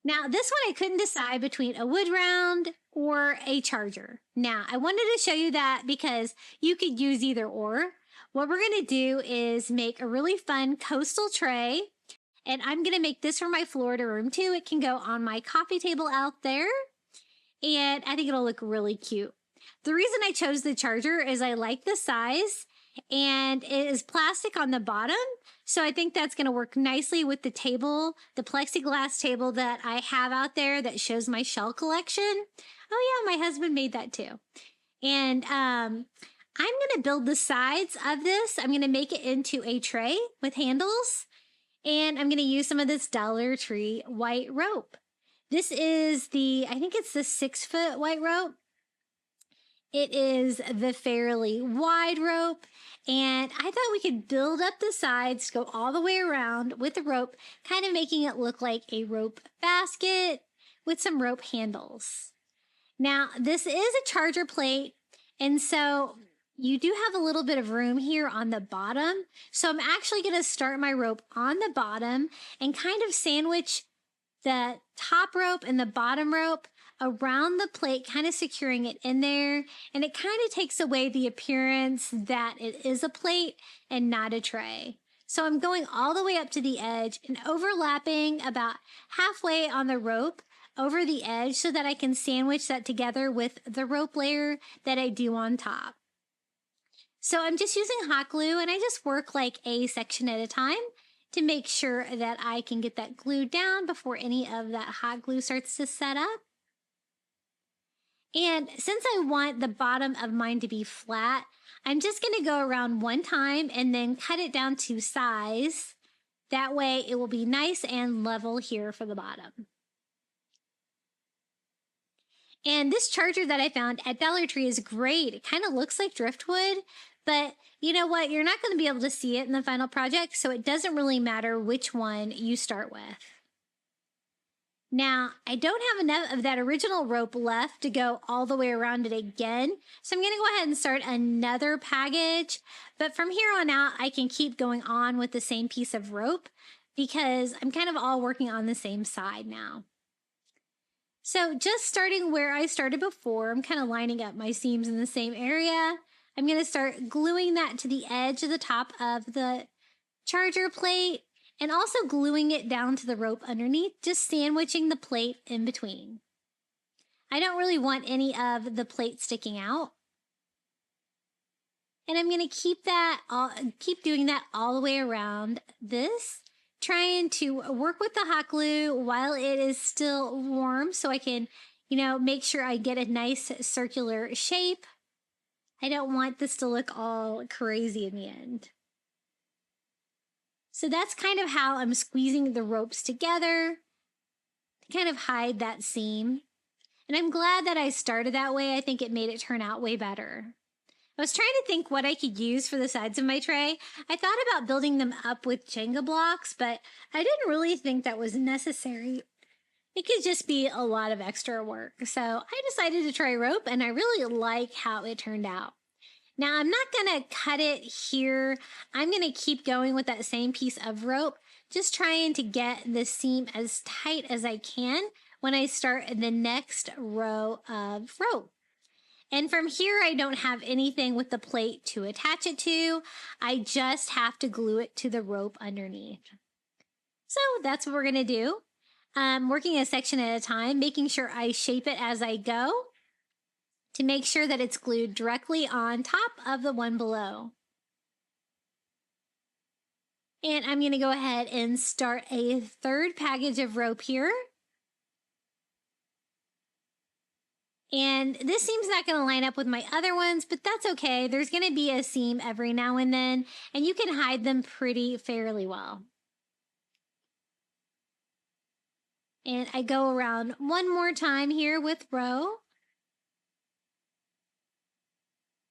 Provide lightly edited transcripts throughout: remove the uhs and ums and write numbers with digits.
Now, this one I couldn't decide between a wood round or a charger. Now, I wanted to show you that because you could use either or. What we're going to do is make a really fun coastal tray, and I'm going to make this for my Florida room too. It can go on my coffee table out there, and I think it'll look really cute. The reason I chose the charger is I like the size, and it is plastic on the bottom. So I think that's going to work nicely with the table, the plexiglass table that I have out there that shows my shell collection. Oh yeah, my husband made that too. And I'm going to build the sides of this. I'm going to make it into a tray with handles. And I'm going to use some of this Dollar Tree white rope. This is I think it's the 6-foot white rope. It is the fairly wide rope, and I thought we could build up the sides, go all the way around with the rope, kind of making it look like a rope basket with some rope handles. Now, this is a charger plate, and so you do have a little bit of room here on the bottom. So I'm actually going to start my rope on the bottom and kind of sandwich the top rope and the bottom rope around the plate, kind of securing it in there. And it kind of takes away the appearance that it is a plate and not a tray. So I'm going all the way up to the edge and overlapping about halfway on the rope over the edge so that I can sandwich that together with the rope layer that I do on top. So I'm just using hot glue, and I just work like a section at a time to make sure that I can get that glued down before any of that hot glue starts to set up. And since I want the bottom of mine to be flat, I'm just going to go around one time and then cut it down to size. That way it will be nice and level here for the bottom. And this charger that I found at Dollar Tree is great. It kind of looks like driftwood, but you know what? You're not going to be able to see it in the final project, so it doesn't really matter which one you start with. Now, I don't have enough of that original rope left to go all the way around it again, so I'm going to go ahead and start another package. But from here on out, I can keep going on with the same piece of rope because I'm kind of all working on the same side now. So just starting where I started before, I'm kind of lining up my seams in the same area. I'm going to start gluing that to the edge of the top of the charger plate, and also gluing it down to the rope underneath, just sandwiching the plate in between. I don't really want any of the plate sticking out. And I'm going to keep doing that all the way around this, trying to work with the hot glue while it is still warm so I can, make sure I get a nice circular shape. I don't want this to look all crazy in the end. So that's kind of how I'm squeezing the ropes together to kind of hide that seam. And I'm glad that I started that way. I think it made it turn out way better. I was trying to think what I could use for the sides of my tray. I thought about building them up with Jenga blocks, but I didn't really think that was necessary. It could just be a lot of extra work. So I decided to try rope, and I really like how it turned out. Now, I'm not going to cut it here. I'm going to keep going with that same piece of rope, just trying to get the seam as tight as I can when I start the next row of rope. And from here, I don't have anything with the plate to attach it to. I just have to glue it to the rope underneath. So that's what we're going to do. I'm working a section at a time, making sure I shape it as I go, to make sure that it's glued directly on top of the one below. And I'm going to go ahead and start a third package of rope here. And this seam's not going to line up with my other ones, but that's okay. There's going to be a seam every now and then, and you can hide them pretty fairly well. And I go around one more time here with row.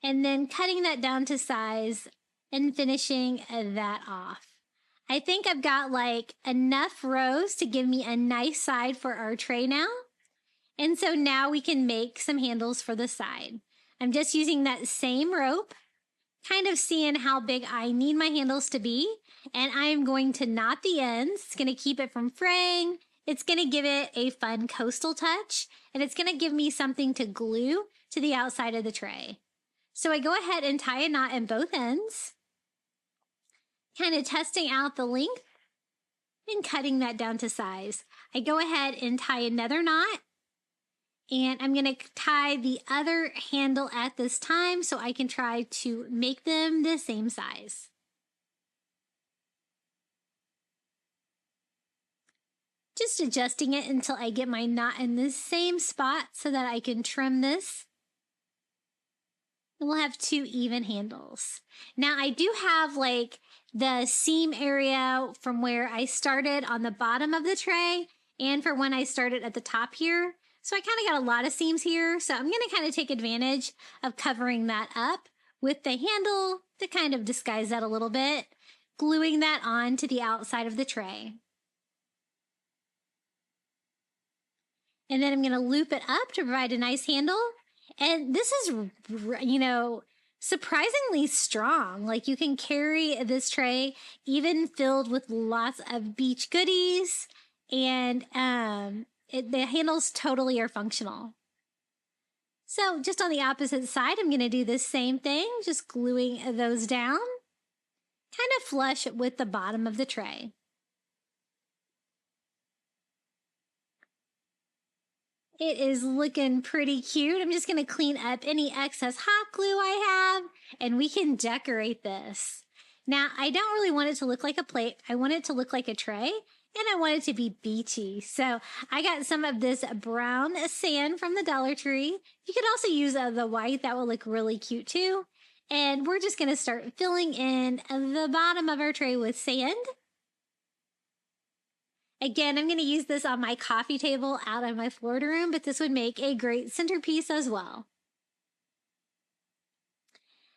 And then cutting that down to size and finishing that off. I think I've got like enough rows to give me a nice side for our tray now. And so now we can make some handles for the side. I'm just using that same rope, kind of seeing how big I need my handles to be. And I'm going to knot the ends. It's going to keep it from fraying It's going to give it a fun coastal touch, and it's going to give me something to glue to the outside of the tray. So I go ahead and tie a knot in both ends, kind of testing out the length and cutting that down to size. I go ahead and tie another knot, and I'm going to tie the other handle at this time so I can try to make them the same size. Just adjusting it until I get my knot in the same spot so that I can trim this. And we'll have 2 even handles. Now I do have like the seam area from where I started on the bottom of the tray and for when I started at the top here. So I kind of got a lot of seams here. So I'm going to kind of take advantage of covering that up with the handle to kind of disguise that a little bit, gluing that on to the outside of the tray. And then I'm going to loop it up to provide a nice handle. And this is, you know, surprisingly strong. Like you can carry this tray even filled with lots of beach goodies, and the handles totally are functional. So just on the opposite side, I'm going to do the same thing, just gluing those down, kind of flush with the bottom of the tray. It is looking pretty cute. I'm just going to clean up any excess hot glue I have, and we can decorate this. Now, I don't really want it to look like a plate. I want it to look like a tray, and I want it to be beachy. So I got some of this brown sand from the Dollar Tree. You could also use the white. That will look really cute too. And we're just going to start filling in the bottom of our tray with sand. Again, I'm going to use this on my coffee table out in my Florida room, but this would make a great centerpiece as well.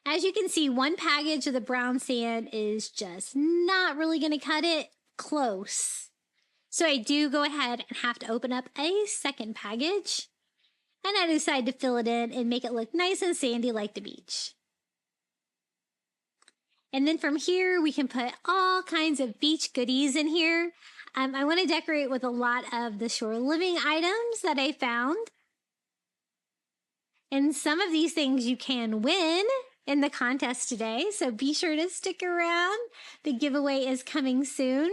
As you can see, one package of the brown sand is just not really going to cut it close. So I do go ahead and have to open up a second package, and I decide to fill it in and make it look nice and sandy like the beach. And then from here, we can put all kinds of beach goodies in here. I want to decorate with a lot of the Shore Living items that I found. And some of these things you can win in the contest today, so be sure to stick around. The giveaway is coming soon.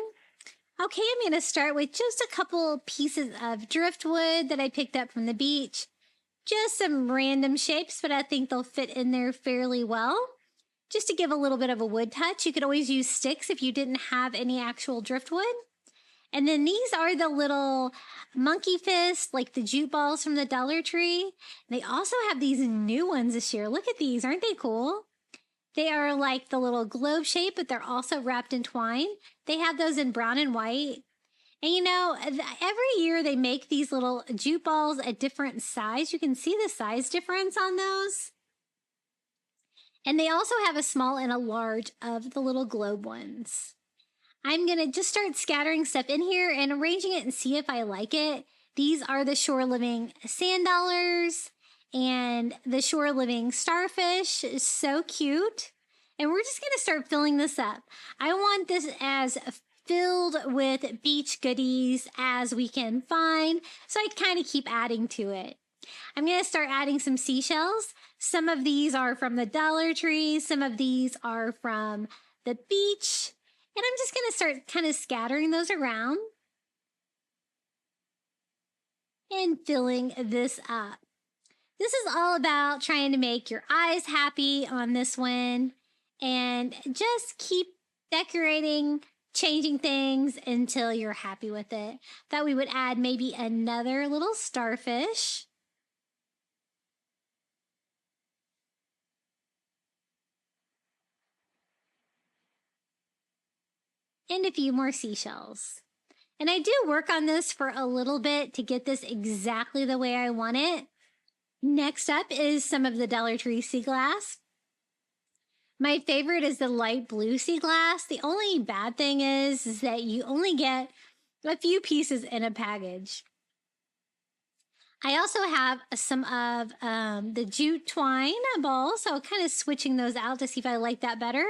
Okay, I'm going to start with just a couple pieces of driftwood that I picked up from the beach. Just some random shapes, but I think they'll fit in there fairly well. Just to give a little bit of a wood touch. You could always use sticks if you didn't have any actual driftwood. And then these are the little monkey fist, like the jute balls from the Dollar Tree. They also have these new ones this year. Look at these. Aren't they cool? They are like the little globe shape, but they're also wrapped in twine. They have those in brown and white. And you know, every year they make these little jute balls a different size. You can see the size difference on those. And they also have a small and a large of the little globe ones. I'm going to just start scattering stuff in here and arranging it and see if I like it. These are the Shore Living sand dollars and the Shore Living starfish. Is so cute. And we're just going to start filling this up. I want this as filled with beach goodies as we can find. So I kind of keep adding to it. I'm going to start adding some seashells. Some of these are from the Dollar Tree. Some of these are from the beach. And I'm just going to start kind of scattering those around and filling this up. This is all about trying to make your eyes happy on this one and just keep decorating, changing things until you're happy with it. Thought we would add maybe another little starfish. And a few more seashells. And I do work on this for a little bit to get this exactly the way I want it. Next up is some of the Dollar Tree sea glass. My favorite is the light blue sea glass. The only bad thing is that you only get a few pieces in a package. I also have some of the jute twine balls, so kind of switching those out to see if I like that better.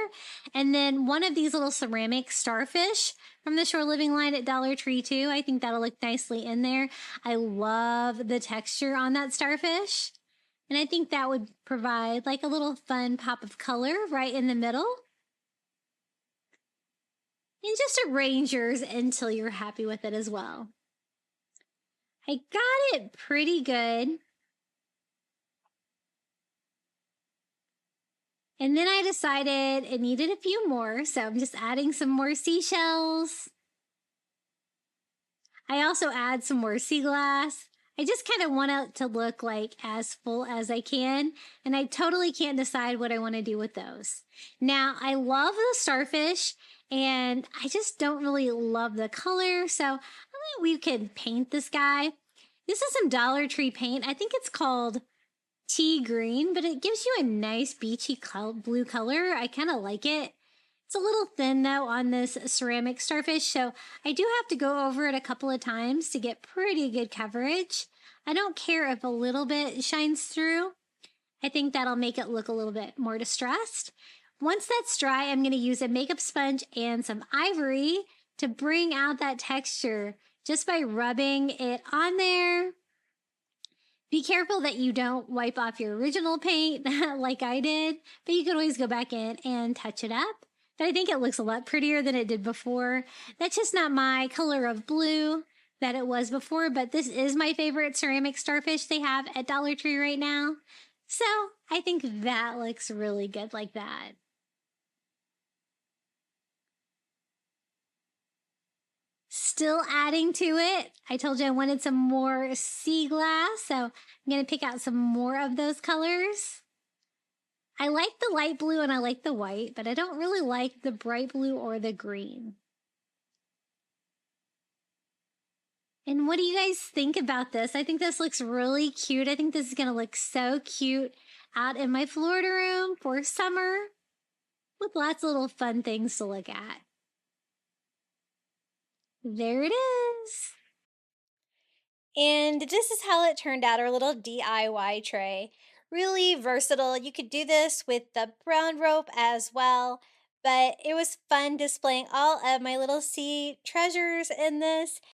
And then one of these little ceramic starfish from the Shore Living line at Dollar Tree too. I think that'll look nicely in there. I love the texture on that starfish. And I think that would provide like a little fun pop of color right in the middle. And just arrange yours until you're happy with it as well. I got it pretty good. And then I decided it needed a few more, so I'm just adding some more seashells. I also add some more sea glass. I just kind of want it to look like as full as I can, and I totally can't decide what I want to do with those. Now, I love the starfish, and I just don't really love the color, so I think we could paint this guy. This is some Dollar Tree paint. I think it's called tea green, but it gives you a nice beachy blue color. I kind of like it. It's a little thin though on this ceramic starfish, so I do have to go over it a couple of times to get pretty good coverage. I don't care if a little bit shines through. I think that'll make it look a little bit more distressed. Once that's dry, I'm going to use a makeup sponge and some ivory to bring out that texture just by rubbing it on there. Be careful that you don't wipe off your original paint like I did, but you can always go back in and touch it up. But I think it looks a lot prettier than it did before. That's just not my color of blue that it was before, but this is my favorite ceramic starfish they have at Dollar Tree right now. So I think that looks really good like that. Still adding to it. I told you I wanted some more sea glass, so I'm going to pick out some more of those colors. I like the light blue and I like the white, but I don't really like the bright blue or the green. And what do you guys think about this? I think this looks really cute. I think this is going to look so cute out in my Florida room for summer with lots of little fun things to look at. There it is. And this is how it turned out, our little DIY tray. Really versatile. You could do this with the brown rope as well, but it was fun displaying all of my little sea treasures in this.